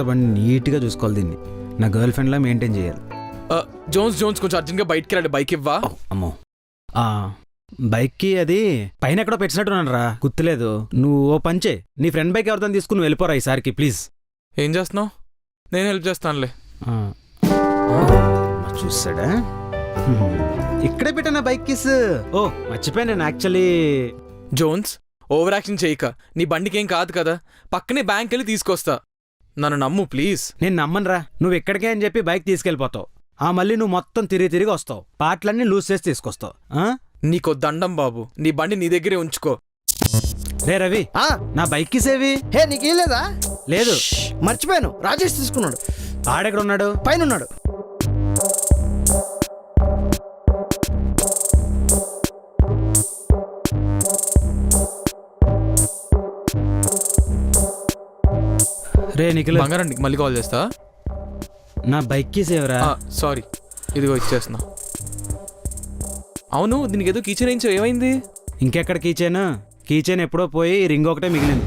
బండి నీట్గా చూసుకోవాలి. దీన్ని నా గర్ల్ ఫ్రెండ్లా మెయింటైన్ చేయాలి. జోన్స్ కొంచెం అర్జెంట్గా బయటికి వెళ్ళండి. బైక్ ఇవ్వా? అమ్మో, బైక్కి అది పైన ఎక్కడో పెట్టినట్టున్నాను రా, గుర్తులేదు. నువ్వు ఓ పంచే, నీ ఫ్రెండ్ బైక్ ఎవరితో తీసుకుని వెళ్ళిపోరా ఈసారికి ప్లీజ్. ఏం చేస్తున్నావు? నేను హెల్ప్ చేస్తానులే. చూసాడా, ఇక్కడే పెట్టానా బైక్ కిస్. ఓ మర్చిపోయాను నేను యాక్చువల్లీ. జోన్స్, ఓవర్ యాక్షన్ చేయక. నీ బండికి ఏం కాదు కదా, పక్కనే బ్యాంక్ వెళ్ళి తీసుకొస్తా. నన్ను నమ్ము ప్లీజ్. నేను నమ్మనురా, నువ్వు ఎక్కడికే అని చెప్పి బైక్ తీసుకెళ్ళిపోతావు. మళ్ళీ నువ్వు మొత్తం తిరిగి వస్తావు, పార్ట్లన్నీ లూజ్ చేసి తీసుకొస్తావు. నీకో దండం బాబు, నీ బండి నీ దగ్గరే ఉంచుకో. రే రవి, నా బైక్ కిసేవి. హే, నీకు లేదా? లేదు, మర్చిపోయాను. రాజేష్ తీసుకున్నాడు. ఆడెక్కడ ఉన్నాడు? పైన ఉన్నాడు. రే నిఖిల్, బంగారం మళ్ళీ కాల్ చేస్తా. నా బైక్ కిసేవరా. సారీ, ఇదిగో ఇచ్చేస్తున్నా. అవును, దీనికి ఏదో కీచైన్ ఏమైంది? ఇంకెక్కడ కీచైన్ ఎప్పుడో పోయి రింగ్ ఒకటే మిగిలింది.